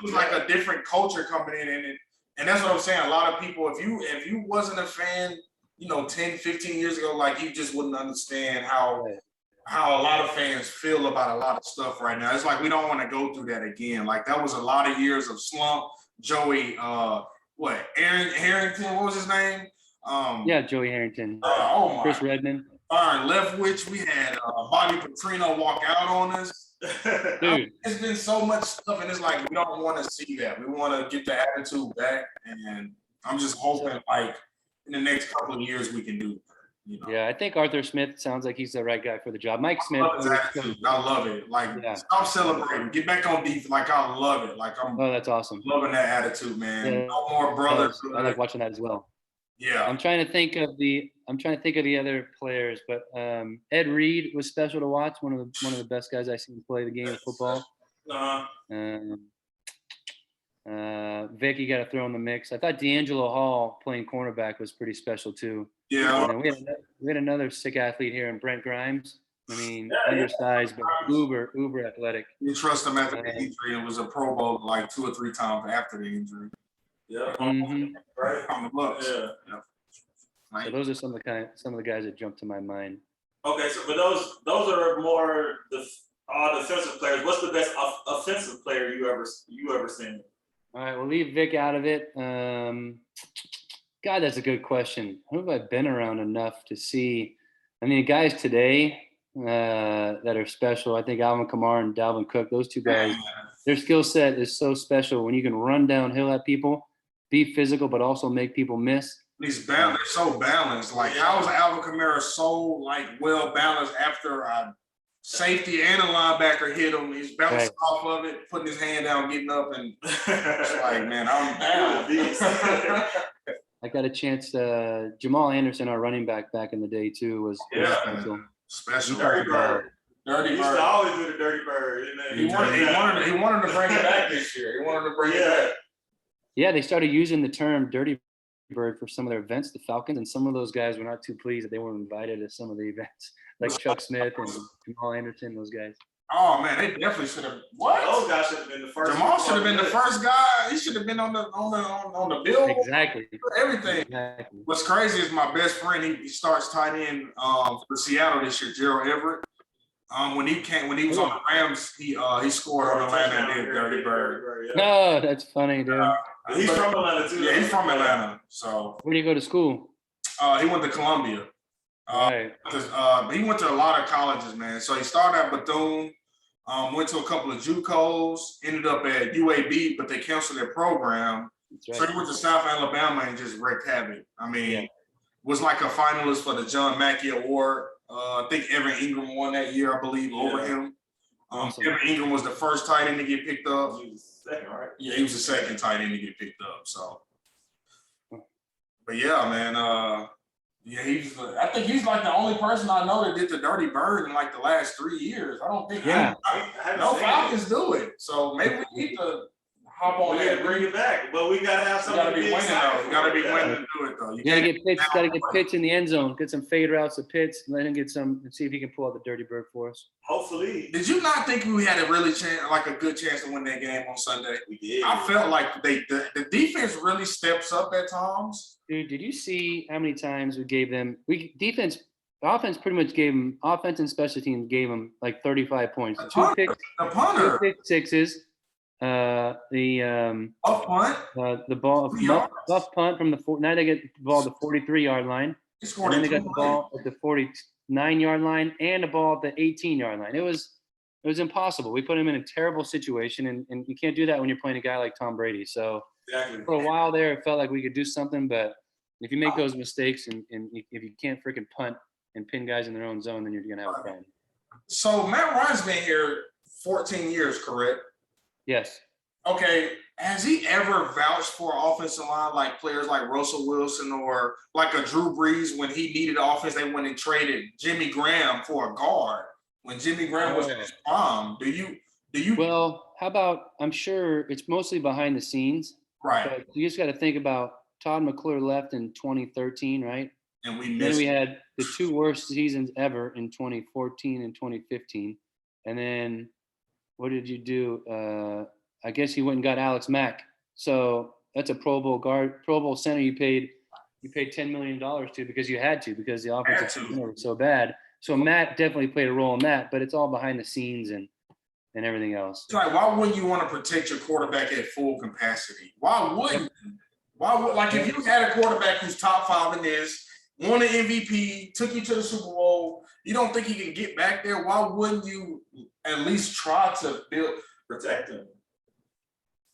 was like a different culture coming in, and that's what I'm saying. A lot of people, if you wasn't a fan, 10, 15 years ago, like you just wouldn't understand how a lot of fans feel about a lot of stuff right now. It's like we don't want to go through that again. Like that was a lot of years of slump. Joey, Harrington, what was his name? Joey Harrington. Chris Redmond. Byron Leftwich. We had Bobby Petrino walk out on us. Dude. It's been so much stuff, and it's like we don't want to see that. We want to get the attitude back, and I'm just hoping like in the next couple of years we can do that. Yeah, I think Arthur Smith sounds like he's the right guy for the job. Mike Smith. I love it. Like, stop celebrating. Get back on defense. Like, I love it. Like, that's awesome. Loving that attitude, man. Yeah. No more brothers. I like watching that as well. Yeah. I'm trying to think of the other players, but Ed Reed was special to watch. One of the best guys I've seen play the game of football. Vick, you got to throw in the mix. I thought D'Angelo Hall playing cornerback was pretty special too. Yeah. And we had another sick athlete here in Brent Grimes. I mean, undersized, but uber athletic. You trust him after the injury and was a Pro Bowl like 2 or 3 times after the injury. Yeah. Right on the books. Yeah. So those are some of the guys that jump to my mind. Okay, so for those are more defensive players. What's the best offensive player you ever seen? All right, we'll leave Vic out of it. God, that's a good question. Who have I been around enough to see? I mean, guys today that are special. I think Alvin Kamara and Dalvin Cook, those two guys, their skill set is so special. When you can run downhill at people, be physical, but also make people miss. They're so balanced. Like, how is Alvin Kamara so well balanced after safety and a linebacker hit him. He's bouncing off of it, putting his hand down, getting up, and it's like, man, I'm down. I got a chance. Jamal Anderson, our running back in the day too, was special. Dirty Bird. Dirty Bird. He used to always do the Dirty Bird. He wanted to bring it back this year. He wanted to bring it back. Yeah, they started using the term Dirty Bird for some of their events, the Falcons, and some of those guys were not too pleased that they weren't invited to some of the events, like Chuck Smith and Jamal Anderson, those guys. Oh man, they definitely should have. What? Those guys should have been the first. Jamal should have been the first guy. He should have been on the bill. Exactly. Everything. Exactly. What's crazy is my best friend. He starts tight end for Seattle this year. Gerald Everett. When he was on the Rams, he scored on Atlanta and did Dirty Bird. Yeah. No, that's funny, dude. He's from Atlanta too. Yeah, he's from Atlanta. So where do you go to school? He went to Columbia. Right. He went to a lot of colleges, man. So he started at Bethune, went to a couple of JUCOs, ended up at UAB, but they canceled their program. Right. So he went to South Alabama and just wreaked havoc. I mean, was like a finalist for the John Mackey Award. I think Evan Ingram won that year, I believe, over him. Awesome. Evan Ingram was the first tight end to get picked up. He was second, right? Yeah, he was the second tight end to get picked up. So, but yeah, man. I think he's like the only person I know that did the Dirty Bird in like the last 3 years. I don't think no Falcons do it. So maybe we need to hop on there and bring it back. But we gotta have something. Gotta be winning though. You gotta be winning to do it though. You gotta get Pitts. Gotta get Pitts in the end zone. Get some fade routes to Pitts. Let him get some and see if he can pull out the Dirty Bird for us. Hopefully. Did you not think we had a good chance to win that game on Sunday? We did. I felt like the defense really steps up at times. Dude, did you see how many times we gave them? Offense pretty much gave them. Offense and special teams gave them like 35 points. Two pick sixes. Off punt. The ball buff punt from the now they get the ball at the 43-yard line. And then they got the ball at the 49-yard line and the ball at the 18-yard line. It was impossible. We put him in a terrible situation, and you can't do that when you're playing a guy like Tom Brady. So for a while there, it felt like we could do something, but if you make those mistakes and if you can't freaking punt and pin guys in their own zone, then you're gonna have a problem. So Matt Ryan's been here 14 years, correct? Yes. Okay. Has he ever vouched for an offensive line like players like Russell Wilson or like a Drew Brees when he needed offense? They went and traded Jimmy Graham for a guard when Jimmy Graham was in his prime. Do you? Well, how about? I'm sure it's mostly behind the scenes. Right. But you just got to think about Todd McClure left in 2013, right? And then we had the two worst seasons ever in 2014 and 2015, and then. What did you do? I guess you went and got Alex Mack. So that's a Pro Bowl center you paid $10 million to because you had to, because the offensive was so bad. So Matt definitely played a role in that, but it's all behind the scenes and everything else. Right. Why wouldn't you want to protect your quarterback at full capacity? Why wouldn't you? Like if you had a quarterback who's top 5 in this, won an MVP, took you to the Super Bowl, you don't think he can get back there? Why wouldn't you at least try to protect him?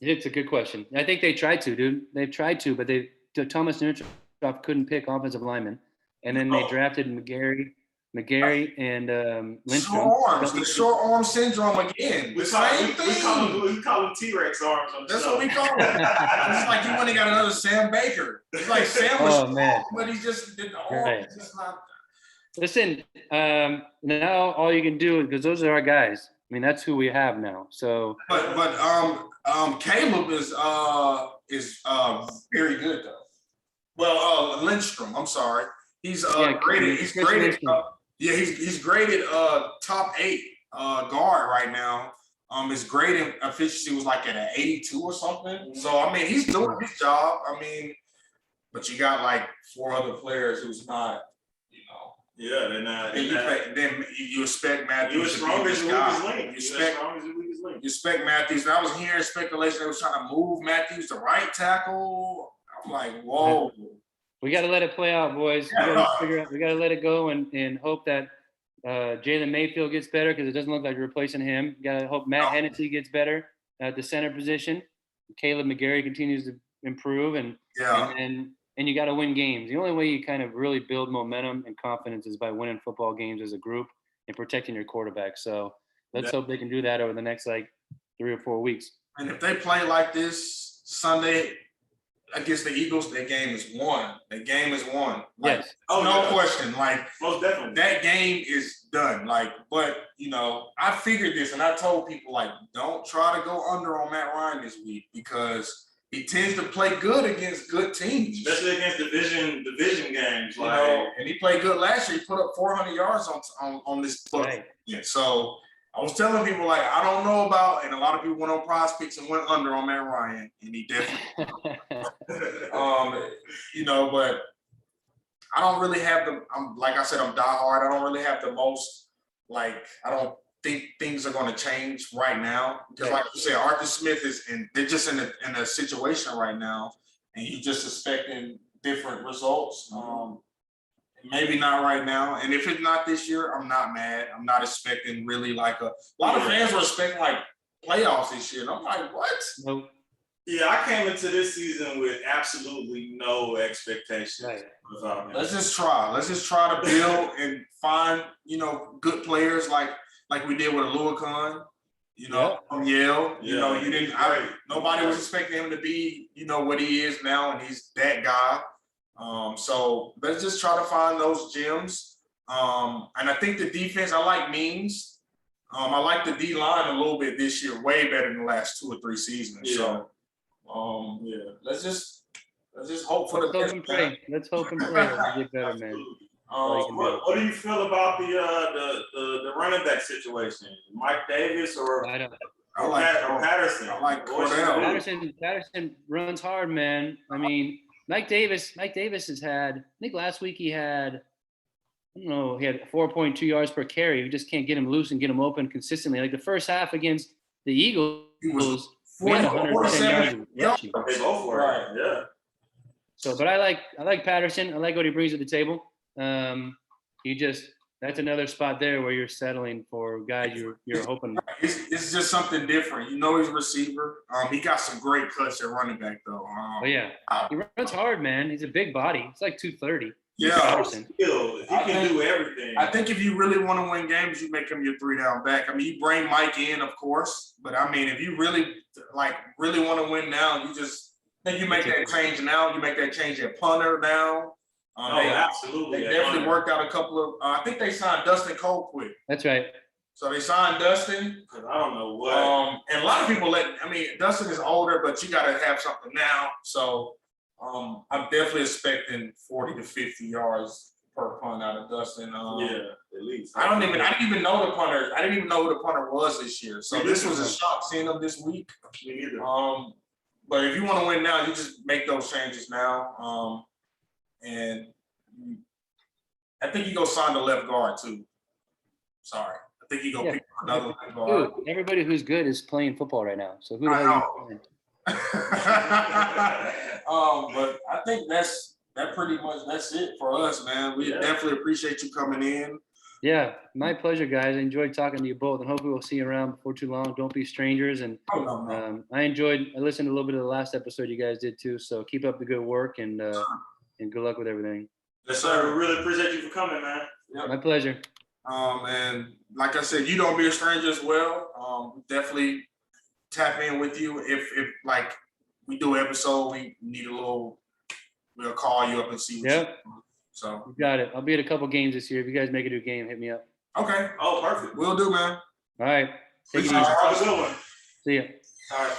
It's a good question. I think they tried to, dude. They've tried to, but Thomas Newcroft couldn't pick offensive linemen. And then they drafted McGarry and Lindstrom. The short arm syndrome again. We call him T-Rex arms. That's what we call him. It's like you went and got another Sam Baker. It's like Sam was strong, but he just didn't. Right. Listen, now all you can do, because those are our guys. I mean, that's who we have now. So, but Caleb is very good though. Well, Lindstrom. I'm sorry. He's graded. He's graded. He's graded top 8 guard right now. His grading efficiency was like at an 82 or something. So I mean, he's doing his job. I mean, but you got like 4 other players who's not. Yeah, they're not. Then you expect Matthews. You strong as the You expect Matthews. I was hearing speculation they was trying to move Matthews to right tackle. I'm like, whoa. We got to let it play out, boys. We got to let it go and hope that Jalen Mayfield gets better, because it doesn't look like we're replacing him. You got to hope Matt Hennessy gets better at the center position. Caleb McGarry continues to improve, and you got to win games. The only way you kind of really build momentum and confidence is by winning football games as a group. and protecting your quarterback. So let's hope they can do that over the next like 3 or 4 weeks. And if they play like this Sunday against the Eagles, their game is won. The game is won. Like, Yes. no question. Like, most definitely, that game is done. Like, but you know, I figured this, and I told people like, don't try to go under on Matt Ryan this week because he tends to play good against good teams, especially against division games. You like, know, and he played good last year. He put up 400 yards on this book. Right. Yeah, so I was telling people like I don't know about, and a lot of people went on Prize Picks and went under on Matt Ryan, and he definitely, you know, but I don't really have I'm like I said, I'm diehard. I don't really have the most like I don't think things are going to change right now because, like you said, Arthur Smith they're just in a situation right now, and he's just expecting different results. Maybe not right now. And if it's not this year, I'm not mad. I'm not expecting really like a lot of fans were expecting like playoffs this year. And I'm like, what? Nope. Yeah, I came into this season with absolutely no expectations. Right. Let's just try. Let's just try to build and find, you know, good players like we did with Aluakon, you know, from Yale. You know, nobody was expecting him to be, you know, what he is now, and he's that guy. So let's just try to find those gems. And I think the defense, I like Means. I like the D line a little bit this year, way better than the last 2 or 3 seasons. Yeah. So let's just hope for the best. Let's hope and pray that we get better, man. What do you feel about the running back situation? Mike Davis or Patterson? I like Cordell. Patterson runs hard, man. I mean, Mike Davis has had, I think last week he had 4.2 yards per carry. We just can't get him loose and get him open consistently. Like the first half against the Eagles, we had 110 yards rushing. They go for it. Yeah. So, but I like Patterson. I like what he brings to the table. That's another spot there where you're settling for guys you're hoping. It's just something different. You know, he's a receiver. He got some great cuts at running back though. He runs hard, man. He's a big body. It's like 230. Yeah, Patterson. He can do everything. I think if you really want to win games, you make him your 3-down back. I mean, you bring Mike in, of course, but I mean, if you really want to win now, you make that change now. You make that change at punter now. Absolutely. They definitely worked out a couple of. I think they signed Dustin Colquitt. That's right. So they signed Dustin. I don't know what. And a lot of people Dustin is older, but you got to have something now. So I'm definitely expecting 40 to 50 yards per punt out of Dustin. At least. I didn't even know the punter. I didn't even know who the punter was this year. So this was a shock seeing him this week. Me neither. But if you want to win now, you just make those changes now. And I think you go sign the left guard too. Sorry. I think you go pick another left guard. Dude, everybody who's good is playing football right now. So who the hell are you playing? But I think that's it for us, man. We definitely appreciate you coming in. Yeah, my pleasure, guys. I enjoyed talking to you both, and hopefully we'll see you around before too long. Don't be strangers. And I listened to a little bit of the last episode you guys did too. So keep up the good work and good luck with everything. Yes, sir. We really appreciate you for coming, man. Yep. My pleasure. And like I said, you don't be a stranger as well. Definitely tap in with you. If like we do an episode, we'll call you up and see what you're doing. So you got it. I'll be at a couple games this year. If you guys make it to a game, hit me up. Okay. Oh, perfect. We'll do, man. All right. Take it easy. Have a good one. See ya. All right.